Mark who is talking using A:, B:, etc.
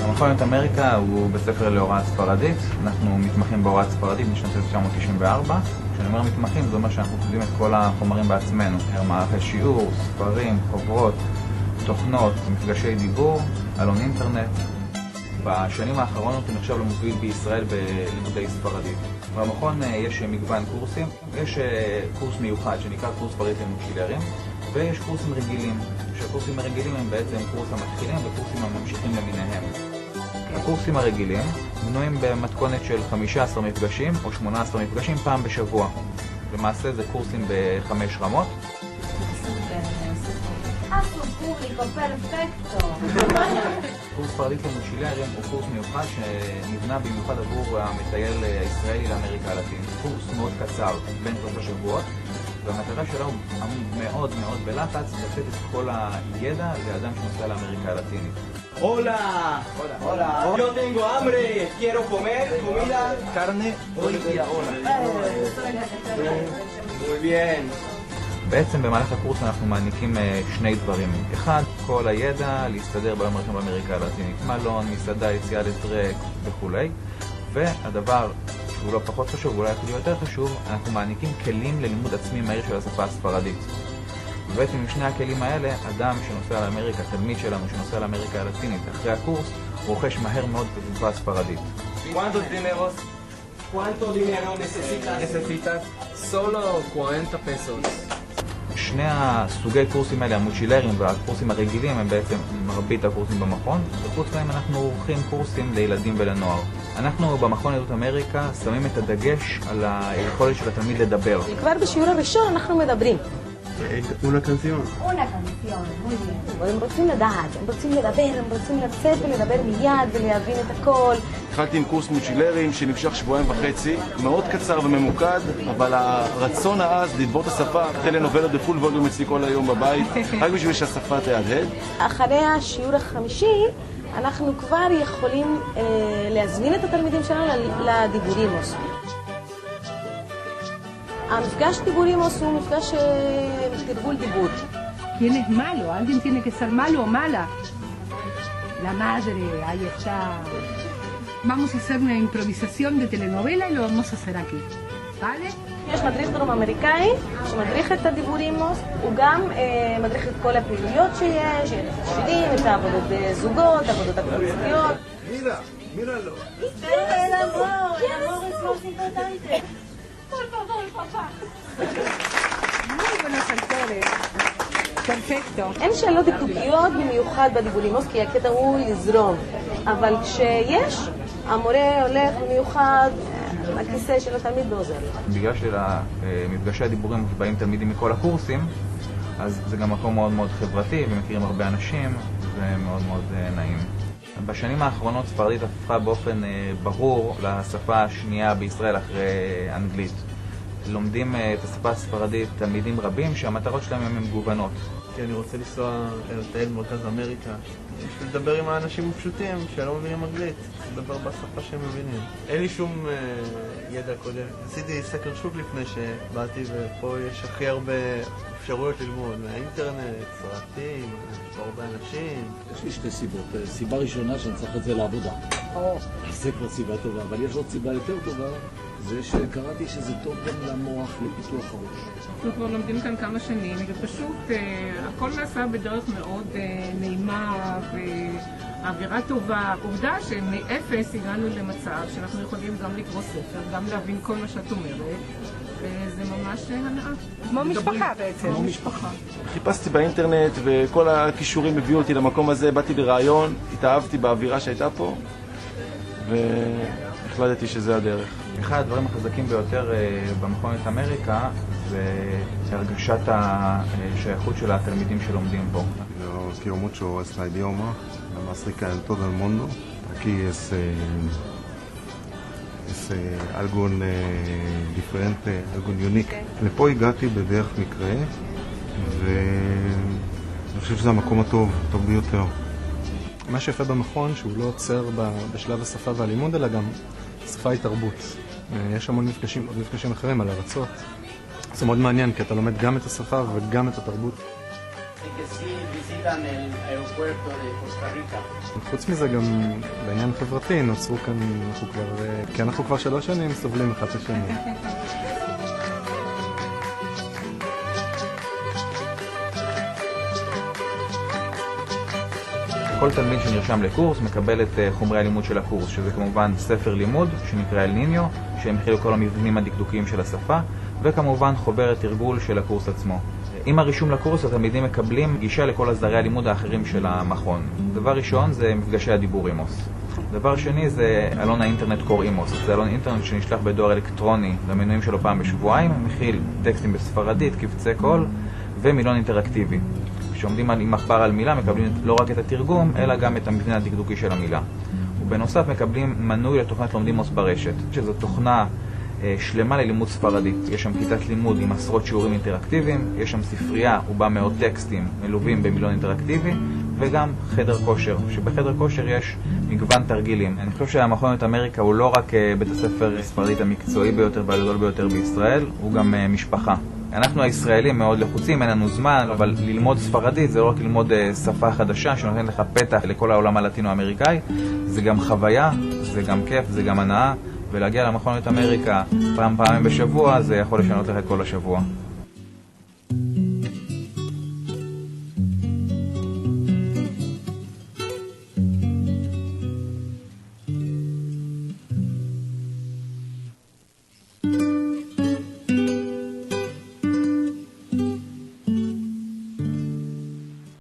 A: המכון את אמריקה הוא בית ספר להוראה ספרדית. אנחנו מתמחים בהוראה ספרדית משנת 1994. כשאני אומר מתמחים, זה אומר שאנחנו כותבים את כל החומרים בעצמנו. מערכי שיעור, ספרים, חוברות, תוכנות, מפגשי דיבור, עלון אינטרנט. בשנים האחרונות הוא נחשב למוביל בישראל בלימודי ספרדית. במכון יש מגוון קורסים. יש קורס מיוחד שנקרא קורס ספרדית למושילרים, ויש קורסים רגילים. שהקורסים הרגילים הם בעצם קורס המתחילים וקורסים הממשיכים למיניהם. הקורסים הרגילים בנויים במתכונת של 15 מפגשים או 18 מפגשים פעם בשבוע. למעשה זה קורסים ב5 רמות. קורס ספרדית למושילרים הוא קורס מיוחד שנבנה במיוחד עבור המטייל הישראלי לאמריקה הלטינית. קורס מאוד קצר, בין 3 שבועות, והמטרה שלו מאוד מאוד בלחץ לתת את כל הידע לאדם שנוסע לאמריקה הלטינית.
B: Hola. Hola. Yo tengo hambre. Quiero comer comida. Carne. Hoy día. Hola. Muy bien.
A: בעצם במהלך הקורס אנחנו מעניקים שני דברים. אחד, כל הידע להסתדר ביום הראשון באמריקה הלטינית. מלון, מסעדה, יציאה לטרק וכו'. והדבר שהוא לא פחות חשוב, אולי אפילו יותר חשוב, אנחנו מעניקים כלים ללימוד עצמי מהיר של השפה הספרדית. ובעצם עם שני הכלים האלה, אדם שנוסע לאמריקה, תלמיד שלנו שנוסע לאמריקה הלטינית, אחרי הקורס, הוא רוכש מהר מאוד את השפה הספרדית.
B: ¿Cuánto dinero necesitas? Solo 40 pesos.
A: שני הסוגי קורסים האלה, המושילרים והקורסים הרגילים, הם בעצם מרבית הקורסים במכון. וחוץ מהם אנחנו עורכים קורסים לילדים ולנוער. אנחנו במכון עדות אמריקה שמים את הדגש על היכולת של התלמיד לדבר.
C: כבר בשיעור הראשון אנחנו מדברים.
D: Una canción.
C: Una canción, muy bien. הם רוצים לדעת, הם רוצים לדבר, הם רוצים לצאת ולדבר מיד ולהבין את הכל.
D: התחלתי עם קורס מושילרים שנמשך 2.5 שבועות, מאוד קצר וממוקד, אבל הרצון העז לדבור את השפה, טלנובלות בפול ווליום אצלי כל היום בבית, רק בשביל שהשפה תהדהד. אחרי
C: השיעור החמישי, אנחנו כבר יכולים להזמין את התלמידים שלנו לדיבורימוס. המפגש דיבורימוס הוא מפגש תרגול דיבור.
E: ¿Quién es malo? Alguien tiene que ser malo o mala. La madre, ahí está. Vamos a hacer una improvisación de telenovela y lo vamos a hacer aquí. ¿Vale?
C: יש מדריך דרום אמריקאי שמדריך את הדיבורימוס, הוא גם מדריך את כל הפעילויות שיש, את התפקידים, את העבודות זוגות, העבודות הקבוצתיות.
D: מíralo.
C: El amor es más importante.
E: Por favor, papá. Muy buenos actores. Perfecto.
C: אין שאלות דקדוקיות במיוחד בדיבורימוס, כי הקטע הוא לזרום. אבל כשיש, המורה הולך במיוחד לכיסא של התלמיד ועוזר.
A: בגלל שלמפגשי הדיבורים באים תלמידים מכל הקורסים, אז זה גם מקום מאוד מאוד חברתי, ומכירים הרבה אנשים, זה מאוד מאוד נעים. בשנים האחרונות ספרדית הפכה באופן ברור לשפה השנייה בישראל אחרי אנגלית. לומדים את השפה הספרדית תלמידים רבים שהמטרות שלהם הן מגוונות.
D: כי אני רוצה לנסוע לטייל במרכז אמריקה. יש לדבר עם האנשים הפשוטים שלא מבינים אנגלית, לדבר בשפה שהם מבינים. אין לי שום ידע קודם. עשיתי סקר שוק לפני שבאתי, ופה יש הכי הרבה אפשרויות ללמוד מהאינטרנט, סרטים, יש פה הרבה אנשים.
F: יש לי שתי סיבות. סיבה ראשונה שאני צריך את זה לעבודה. זה כבר סיבה טובה, אבל יש עוד סיבה יותר טובה. זה שקראתי שזה טוב גם למוח לפיתוח הראש.
E: אנחנו כבר לומדים כאן כמה שנים, ופשוט הכל נעשה בדרך מאוד נעימה והאווירה טובה. עובדה שמאפס הגענו למצב שאנחנו יכולים גם לקרוא ספר, גם להבין כל מה שאת אומרת, וזה ממש הנאה. כמו משפחה בעצם. כמו משפחה.
D: חיפשתי באינטרנט וכל הכישורים הביאו אותי למקום הזה, באתי לרעיון, התאהבתי באווירה שהייתה פה, והחלטתי שזה הדרך.
A: אחד הדברים החזקים ביותר במכון את אמריקה זה הרגשת השייכות של התלמידים שלומדים פה.
G: Yo quiero mucho este idioma, más rica en todo el mundo. Aquí es algo diferente, algo unique. לפה הגעתי בדרך מקרה, ואני חושב שזה המקום הטוב ביותר.
H: מה שיפה במכון שהוא לא עוצר בשלב השפה והלימוד, אלא גם שפה היא תרבות. יש המון מפגשים אחרים על ארצות. זה מאוד מעניין, כי אתה לומד גם את השפה וגם את התרבות.
B: y que sí visitan el aeropuerto de Costa Rica.
H: חוץ מזה גם בעניין חברתי נוצרו כאן, כי אנחנו כבר 3 שנים סובלים אחד את השני.
A: כל תלמיד שנרשם לקורס מקבל את חומרי הלימוד של הקורס, שזה כמובן ספר לימוד שנקרא אל ניניו, שמכיל כל המבנים הדקדוקיים של השפה, וכמובן חוברת תרגול של הקורס עצמו. עם הרישום לקורס התלמידים מקבלים גישה לכל הסדרי הלימוד האחרים של המכון. דבר ראשון זה מפגשי הדיבור אימוס. דבר שני זה אלון האינטרנט קור אימוס. זה אלון אינטרנט שנשלח בדואר אלקטרוני למנויים שלו פעם בשבועיים, מכיל טקסטים בספרדית, קבצי קול ומילון אינטראקטיבי. כשעומדים עם מחבר על מילה מקבלים לא רק את התרגום, אלא גם את המבנה הדקדוקי של המילה. ובנוסף מקבלים מנוי לתוכנת לומדימוס ברשת, שזו תוכנה שלמה ללימוד ספרדית. יש שם כיתת לימוד עם עשרות שיעורים אינטראקטיביים, יש שם ספרייה ובה מאות טקסטים מלווים במילון אינטראקטיבי, וגם חדר כושר, שבחדר כושר יש מגוון תרגילים. אני חושב שהמכון את אמריקה הוא לא רק בית הספר ספרדית המקצועי ביותר והגדול ביותר בישראל, הוא גם משפחה. אנחנו הישראלים מאוד לחוצים, אין לנו זמן, אבל ללמוד ספרדית זה לא רק ללמוד שפה חדשה שנותנת לך פתח לכל העולם הלטינו-אמריקאי, זה גם חוויה, זה גם כיף, זה גם הנאה, ולהגיע למכון את אמריקה פעמים בשבוע זה יכול לשנות לך את כל השבוע.